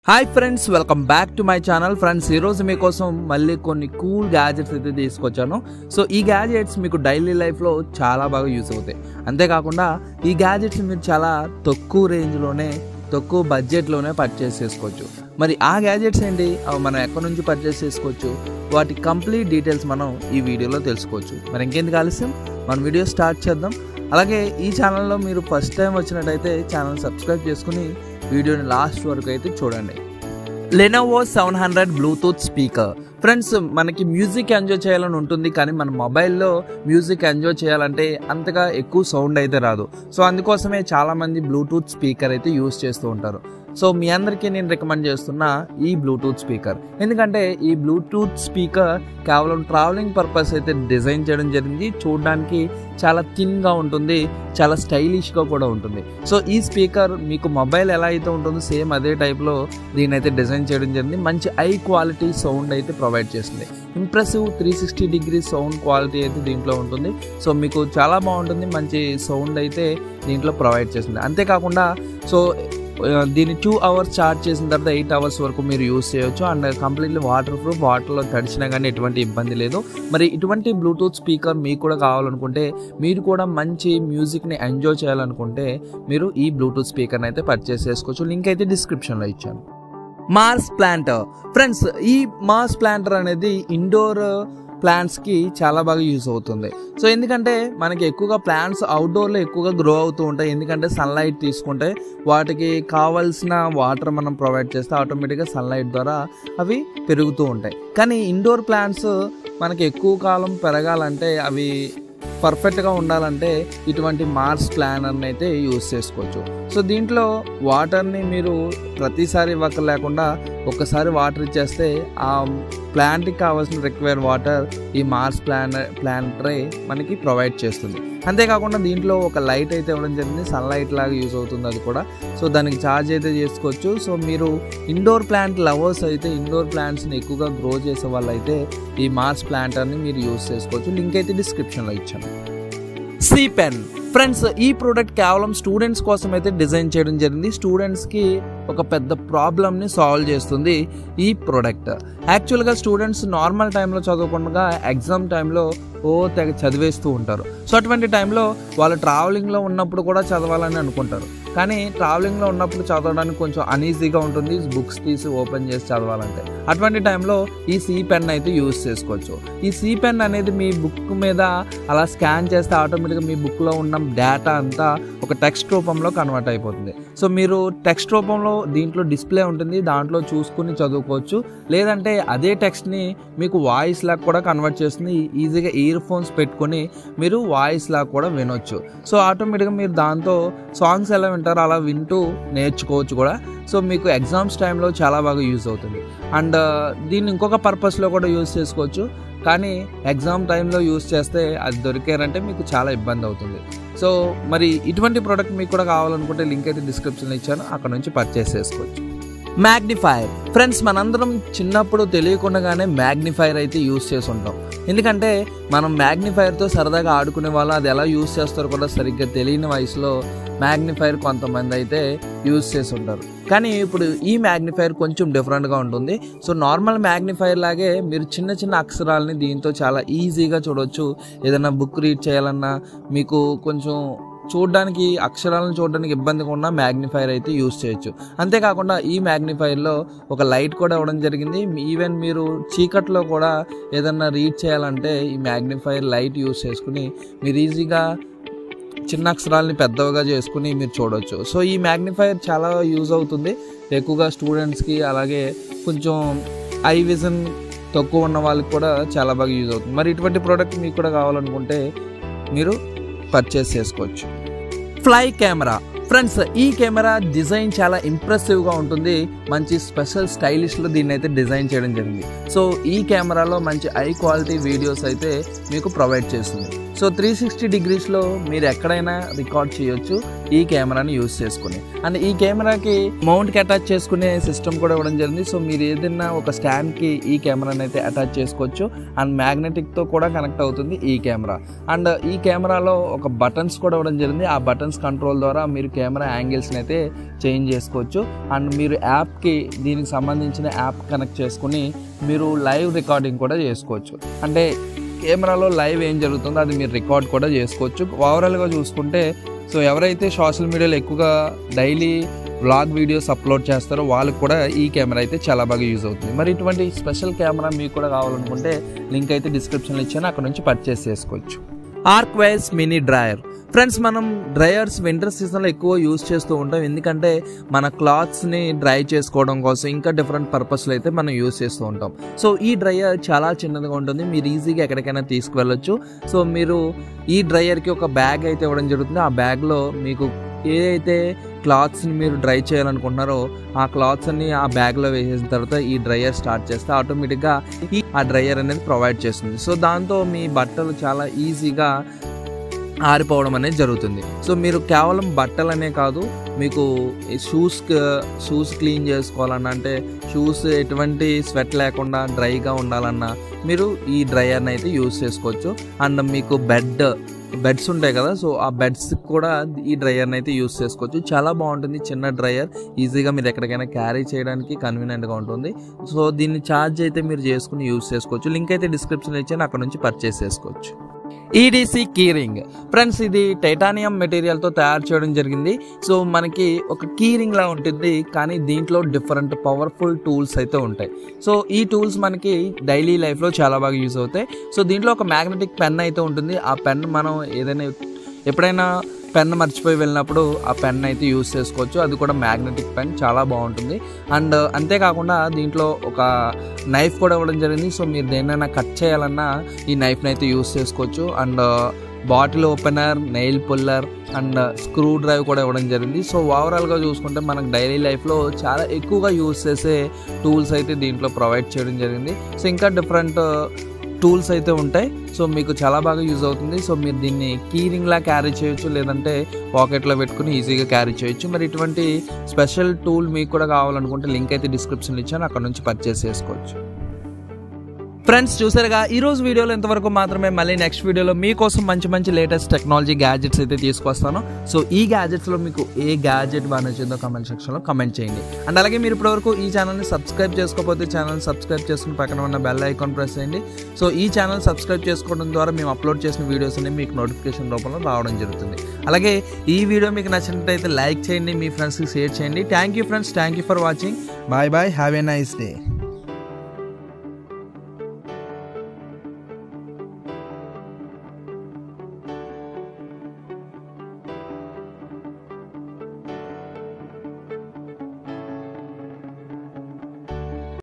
Hi friends, welcome back to my channel. Friends, ఈరోజు మీకోసం మళ్ళీ కొన్ని కూల్ గ్యాజెట్స్ అయితే తీసుకొచ్చాను. సో ఈ గ్యాజెట్స్ మీకు డైలీ లైఫ్లో చాలా బాగా యూస్ అవుతాయి. అంతేకాకుండా ఈ గ్యాజెట్స్ మీరు చాలా తక్కువ రేంజ్లోనే, తక్కువ బడ్జెట్లోనే పర్చేస్ చేసుకోవచ్చు. మరి ఆ గ్యాజెట్స్ ఏంటి, అవి మనం ఎక్కడి నుంచి పర్చేస్ చేసుకోవచ్చు, వాటి కంప్లీట్ డీటెయిల్స్ మనం ఈ వీడియోలో తెలుసుకోవచ్చు. మరి ఇంకెందుకు ఆలస్యం, మన వీడియో స్టార్ట్ చేద్దాం. అలాగే ఈ ఛానల్లో మీరు ఫస్ట్ టైం వచ్చినట్టయితే ఛానల్ సబ్స్క్రైబ్ చేసుకుని వీడియోని లాస్ట్ వరకు అయితే చూడండి. Lenovo 700 Bluetooth speaker. ఫ్రెండ్స్, మనకి మ్యూజిక్ ఎంజాయ్ చేయాలని ఉంటుంది, కానీ మన మొబైల్లో మ్యూజిక్ ఎంజాయ్ చేయాలంటే అంతగా ఎక్కువ సౌండ్ అయితే రాదు. సో అందుకోసమే చాలామంది బ్లూటూత్ స్పీకర్ అయితే యూస్ చేస్తూ ఉంటారు. సో మీ అందరికీ నేను రికమెండ్ చేస్తున్నా ఈ బ్లూటూత్ స్పీకర్. ఎందుకంటే ఈ బ్లూటూత్ స్పీకర్ కేవలం ట్రావెలింగ్ పర్పస్ అయితే డిజైన్ చేయడం జరిగింది. చూడడానికి చాలా థిన్గా ఉంటుంది, చాలా స్టైలిష్గా కూడా ఉంటుంది. సో ఈ స్పీకర్ మీకు మొబైల్ ఎలా అయితే ఉంటుందో సేమ్ అదే టైప్లో దీని అయితే డిజైన్ చేయడం జరిగింది. మంచి హై క్వాలిటీ సౌండ్ అయితే ప్రొవైడ్ చేస్తుంది. ఇంప్రెసివ్ 360 డిగ్రీ సౌండ్ క్వాలిటీ అయితే దీంట్లో ఉంటుంది. సో మీకు చాలా బాగుంటుంది, మంచి సౌండ్ అయితే దీంట్లో ప్రొవైడ్ చేస్తుంది. అంతేకాకుండా సో దీన్ని 2 hours ఛార్జ్ చేసిన తర్వాత 8 hours వరకు మీరు యూస్ చేయొచ్చు. అండ్ కంప్లీట్లీ వాటర్ ప్రూఫ్, వాటర్లో తడిచినా కానీ ఎటువంటి ఇబ్బంది లేదు. మరి ఇటువంటి బ్లూటూత్ స్పీకర్ మీకు కూడా కావాలనుకుంటే, మీరు కూడా మంచి మ్యూజిక్ని ఎంజాయ్ చేయాలనుకుంటే మీరు ఈ బ్లూటూత్ స్పీకర్ని అయితే పర్చేస్ చేసుకోవచ్చు. లింక్ అయితే డిస్క్రిప్షన్లో ఇచ్చాను. Mars planter. ఫ్రెండ్స్, ఈ మార్స్ ప్లాంటర్ అనేది ఇండోర్ ప్లాంట్స్కి చాలా బాగా యూజ్ అవుతుంది. సో ఎందుకంటే మనకి ఎక్కువగా ప్లాంట్స్ అవుట్డోర్లో ఎక్కువగా గ్రో అవుతూ ఉంటాయి. ఎందుకంటే సన్లైట్ తీసుకుంటే వాటికి కావాల్సిన వాటర్ మనం ప్రొవైడ్ చేస్తే ఆటోమేటిక్గా సన్లైట్ ద్వారా అవి పెరుగుతూ ఉంటాయి. కానీ ఇండోర్ ప్లాంట్స్ మనకి ఎక్కువ కాలం పెరగాలంటే, అవి పర్ఫెక్ట్గా ఉండాలంటే ఇటువంటి మార్స్ ప్లానర్ని అయితే యూజ్ చేసుకోవచ్చు. సో దీంట్లో వాటర్ని మీరు ప్రతిసారి ఇవ్వక లేకుండా ఒక్కసారి వాటర్ ఇచ్చేస్తే ఆ ప్లాంట్కి కావాల్సిన రిక్వైర్ వాటర్ ఈ మార్స్ ప్లాంటరే మనకి ప్రొవైడ్ చేస్తుంది. అంతేకాకుండా దీంట్లో ఒక లైట్ అయితే ఇవ్వడం జరిగింది, సన్లైట్ లాగా యూజ్ అవుతుంది అది కూడా. సో దానికి ఛార్జ్ అయితే చేసుకోవచ్చు. సో మీరు ఇండోర్ ప్లాంట్ లవర్స్ అయితే, ఇండోర్ ప్లాంట్స్ని ఎక్కువగా గ్రో చేసే వాళ్ళు అయితే ఈ మార్స్ ప్లాంటర్ని మీరు యూజ్ చేసుకోవచ్చు. లింక్ అయితే డిస్క్రిప్షన్లో ఇచ్చాను. C pen. ఫ్రెండ్స్, ఈ ప్రోడక్ట్ కేవలం స్టూడెంట్స్ కోసం అయితే డిజైన్ చేయడం జరిగింది. స్టూడెంట్స్కి ఒక పెద్ద ప్రాబ్లమ్ని సాల్వ్ చేస్తుంది ఈ ప్రోడక్ట్. యాక్చువల్గా స్టూడెంట్స్ నార్మల్ టైంలో చదవకుండా ఎగ్జామ్ టైంలో తెగ చదివేస్తూ ఉంటారు. సో అటువంటి టైంలో వాళ్ళు ట్రావెలింగ్లో ఉన్నప్పుడు కూడా చదవాలని అనుకుంటారు, కానీ ట్రావెలింగ్లో ఉన్నప్పుడు చదవడానికి కొంచెం అనీజీగా ఉంటుంది బుక్స్ తీసి ఓపెన్ చేసి చదవాలంటే. అటువంటి టైంలో ఈ సి పెన్ అయితే యూజ్ చేసుకోవచ్చు. ఈ సి పెన్ అనేది మీ బుక్ మీద అలా స్కాన్ చేస్తే ఆటోమేటిక్గా మీ బుక్లో ఉన్న డేటా అంతా ఒక టెక్స్ట్ రూపంలో కన్వర్ట్ అయిపోతుంది. సో మీరు టెక్స్ట్ రూపంలో దీంట్లో డిస్ప్లే ఉంటుంది, దాంట్లో చూసుకుని చదువుకోవచ్చు. లేదంటే అదే టెక్స్ట్ని మీకు వాయిస్ లాగా కూడా కన్వర్ట్ చేస్తుంది. ఈజీగా ఇయర్ ఫోన్స్ పెట్టుకొని మీరు వాయిస్ లాగా కూడా వినొచ్చు. సో ఆటోమేటిక్గా మీరు దాంతో సాంగ్స్ ఎలా వింటారో అలా వింటూ నేర్చుకోవచ్చు కూడా. సో మీకు ఎగ్జామ్స్ టైంలో చాలా బాగా యూజ్ అవుతుంది. అండ్ దీన్ని ఇంకొక పర్పస్లో కూడా యూజ్ చేసుకోవచ్చు, కానీ ఎగ్జామ్ టైంలో యూజ్ చేస్తే అది దొరికారంటే మీకు చాలా ఇబ్బంది అవుతుంది. సో మరి ఇటువంటి ప్రోడక్ట్ మీకు కూడా కావాలనుకుంటే లింక్ అయితే డిస్క్రిప్షన్లో ఇచ్చాను, అక్కడ నుంచి పర్చేస్ చేసుకోవచ్చు. మ్యాగ్నిఫైర్. ఫ్రెండ్స్, మనందరం చిన్నప్పుడు తెలియకుండానే మ్యాగ్నిఫైర్ అయితే యూజ్ చేసి ఉంటాం. ఎందుకంటే మనం మ్యాగ్నిఫైర్తో సరదాగా ఆడుకునే వాళ్ళు, అది ఎలా యూజ్ చేస్తారో కూడా సరిగ్గా తెలియని వయసులో మ్యాగ్నిఫైర్ కొంతమంది అయితే యూజ్ చేసి ఉంటారు. కానీ ఇప్పుడు ఈ మ్యాగ్నిఫైర్ కొంచెం డిఫరెంట్గా ఉంటుంది. సో నార్మల్ మ్యాగ్నిఫైర్ లాగే మీరు చిన్న చిన్న అక్షరాలని దీంతో చాలా ఈజీగా చూడవచ్చు. ఏదైనా బుక్ రీడ్ చేయాలన్నా, మీకు కొంచెం చూడడానికి అక్షరాలను చూడడానికి ఇబ్బందిగా ఉన్న మ్యాగ్నిఫైర్ అయితే యూజ్ చేయొచ్చు. అంతేకాకుండా ఈ మ్యాగ్నిఫైర్లో ఒక లైట్ కూడా ఇవ్వడం జరిగింది. ఈవెన్ మీరు చీకట్లో కూడా ఏదన్నా రీడ్ చేయాలంటే ఈ మ్యాగ్నిఫైర్ లైట్ యూజ్ చేసుకుని మీరు ఈజీగా చిన్న అక్షరాలని పెద్దవిగా చేసుకుని మీరు చూడవచ్చు. సో ఈ మ్యాగ్నిఫైర్ చాలా యూజ్ అవుతుంది ఎక్కువగా స్టూడెంట్స్కి, అలాగే కొంచెం ఐ విజన్ తక్కువ ఉన్న వాళ్ళకి కూడా చాలా బాగా యూజ్ అవుతుంది. మరి ఇటువంటి ప్రోడక్ట్ మీకు కూడా కావాలనుకుంటే మీరు పర్చేస్ చేసుకోవచ్చు. Fly camera. ఫ్రెండ్స్, ఈ కెమెరా డిజైన్ చాలా ఇంప్రెసివ్గా ఉంటుంది. మంచి స్పెషల్ స్టైలిష్లో దీన్ని అయితే డిజైన్ చేయడం జరిగింది. సో ఈ కెమెరాలో మంచి హై క్వాలిటీ వీడియోస్ అయితే మీకు ప్రొవైడ్ చేస్తుంది. సో 360 డిగ్రీస్లో మీరు ఎక్కడైనా రికార్డ్ చేయొచ్చు ఈ కెమెరాని యూజ్ చేసుకుని. అండ్ ఈ కెమెరాకి మౌంట్కి అటాచ్ చేసుకునే సిస్టమ్ కూడా ఇవ్వడం జరిగింది. సో మీరు ఏదైనా ఒక స్టాండ్కి ఈ కెమెరాని అయితే అటాచ్ చేసుకోవచ్చు. అండ్ మ్యాగ్నెటిక్తో కూడా కనెక్ట్ అవుతుంది ఈ కెమెరా. అండ్ ఈ కెమెరాలో ఒక బటన్స్ కూడా ఇవ్వడం జరిగింది. ఆ బటన్స్ కంట్రోల్ ద్వారా మీరు కెమెరా యాంగిల్స్ని అయితే చేంజ్ చేసుకోవచ్చు. అండ్ మీరు యాప్కి దీనికి సంబంధించిన యాప్ కనెక్ట్ చేసుకుని మీరు లైవ్ రికార్డింగ్ కూడా చేసుకోవచ్చు. అంటే కెమెరాలో లైవ్ ఏం జరుగుతుందో అది మీరు రికార్డ్ కూడా చేసుకోవచ్చు. ఓవరాల్గా చూసుకుంటే సో ఎవరైతే సోషల్ మీడియాలో ఎక్కువగా డైలీ వ్లాగ్ వీడియోస్ అప్లోడ్ చేస్తారో వాళ్ళకి కూడా ఈ కెమెరా అయితే చాలా బాగా యూజ్ అవుతుంది. మరి ఇటువంటి స్పెషల్ కెమెరా మీకు కూడా కావాలనుకుంటే లింక్ అయితే డిస్క్రిప్షన్లో ఇచ్చాను, అక్కడ నుంచి పర్చేస్ చేసుకోవచ్చు. ఆర్క్వైస్ మినీ డ్రయర్. ఫ్రెండ్స్, మనం డ్రయర్స్ వింటర్ సీజన్లో ఎక్కువ యూజ్ చేస్తూ ఉంటాం. ఎందుకంటే మన క్లాత్స్ని డ్రై చేసుకోవడం కోసం ఇంకా డిఫరెంట్ పర్పస్లో అయితే మనం యూజ్ చేస్తూ ఉంటాం. సో ఈ డ్రయర్ చాలా చిన్నదిగా ఉంటుంది, మీరు ఈజీగా ఎక్కడికైనా తీసుకువెళ్ళొచ్చు. సో మీరు ఈ డ్రయర్కి ఒక బ్యాగ్ అయితే ఇవ్వడం జరుగుతుంది. ఆ బ్యాగ్లో మీకు ఏదైతే క్లాత్స్ని మీరు డ్రై చేయాలనుకుంటున్నారో ఆ క్లాత్స్ అన్ని ఆ బ్యాగ్లో వేసేసిన తర్వాత ఈ డ్రయర్ స్టార్ట్ చేస్తే ఆటోమేటిక్గా ఆ డ్రయర్ అనేది ప్రొవైడ్ చేస్తుంది. సో దాంతో మీ బట్టలు చాలా ఈజీగా ఆరిపోవడం అనేది జరుగుతుంది. సో మీరు కేవలం బట్టలనే కాదు, మీకు షూస్ క్లీన్ చేసుకోవాలన్నా, అంటే షూస్ ఎటువంటి స్వెట్ లేకుండా డ్రైగా ఉండాలన్నా మీరు ఈ డ్రయర్ని అయితే యూజ్ చేసుకోవచ్చు. అండ్ మీకు బెడ్స్ ఉంటాయి కదా, సో ఆ బెడ్స్ కూడా ఈ డ్రయర్ని అయితే యూజ్ చేసుకోవచ్చు. చాలా బాగుంటుంది, చిన్న డ్రయర్, ఈజీగా మీరు ఎక్కడికైనా క్యారీ చేయడానికి కన్వీనియంట్గా ఉంటుంది. సో దీన్ని ఛార్జ్ అయితే మీరు చేసుకుని యూజ్ చేసుకోవచ్చు. లింక్ అయితే డిస్క్రిప్షన్లో ఇచ్చాను, అక్కడ నుంచి పర్చేస్ చేసుకోవచ్చు. EDC key ring. ఫ్రెండ్స్, ఇది టైటానియం మెటీరియల్తో తయారు చేయడం జరిగింది. సో మనకి ఒక కీ రింగ్ లా ఉంటుంది, కానీ దీంట్లో డిఫరెంట్ పవర్ఫుల్ టూల్స్ అయితే ఉంటాయి. సో ఈ టూల్స్ మనకి డైలీ లైఫ్లో చాలా బాగా యూజ్ అవుతాయి. సో దీంట్లో ఒక మ్యాగ్నెటిక్ పెన్ అయితే ఉంటుంది. ఆ పెన్ మనం ఎప్పుడైనా పెన్ మర్చిపోయి వెళ్ళినప్పుడు ఆ పెన్ అయితే యూజ్ చేసుకోవచ్చు. అది కూడా మ్యాగ్నెటిక్ పెన్, చాలా బాగుంటుంది. అండ్ అంతేకాకుండా దీంట్లో ఒక నైఫ్ కూడా ఇవ్వడం జరిగింది. సో మీరు దేన్నైనా కట్ చేయాలన్నా ఈ నైఫ్ని అయితే యూజ్ చేసుకోవచ్చు. And bottle opener, nail puller and screw drive కూడా ఇవ్వడం జరిగింది. సో ఓవరాల్గా చూసుకుంటే మనకు డైలీ లైఫ్లో చాలా ఎక్కువగా యూజ్ చేసే టూల్స్ అయితే దీంట్లో ప్రొవైడ్ చేయడం జరిగింది. సో ఇంకా డిఫరెంట్ టూల్స్ అయితే ఉంటాయి. సో మీకు చాలా బాగా యూజ్ అవుతుంది. సో మీరు దీన్ని కీ రింగ్లా క్యారీ చేయొచ్చు, లేదంటే పాకెట్లో పెట్టుకుని ఈజీగా క్యారీ చేయొచ్చు. మరి ఇటువంటి స్పెషల్ టూల్ మీకు కూడా కావాలనుకుంటే లింక్ అయితే డిస్క్రిప్షన్లో ఇచ్చాను, అక్కడ నుంచి పర్చేస్ చేసుకోవచ్చు. ఫ్రెండ్స్, చూసారుగా ఈరోజు వీడియోలో ఇంతవరకు మాత్రమే. మళ్ళీ నెక్స్ట్ వీడియోలో మీకోసం మంచి మంచి లేటెస్ట్ టెక్నాలజీ గ్యాజెట్స్ అయితే తీసుకొస్తాను. సో ఈ గ్యాజెట్స్లో మీకు ఏ గ్యాజెట్ బాగా నచ్చిందో కమెంట్ సెక్షన్లో కమెంట్ చేయండి. అండ్ అలాగే మీరు ఇప్పటివరకు ఈ ఛానల్ని సబ్స్క్రైబ్ చేసుకోకపోతే ఛానల్ సబ్స్క్రైబ్ చేసుకుని పక్కన ఉన్న బెల్ ఐకాన్ ప్రెస్ చేయండి. సో ఈ ఛానల్ సబ్స్క్రైబ్ చేసుకోవడం ద్వారా మేము అప్లోడ్ చేసిన వీడియోస్ అన్ని మీకు నోటిఫికేషన్ రూపంలో రావడం జరుగుతుంది. అలాగే ఈ వీడియో మీకు నచ్చినట్లయితే లైక్ చేయండి, మీ ఫ్రెండ్స్కి షేర్ చేయండి. Thank you friends, thank you for watching. Bye bye, have a nice day.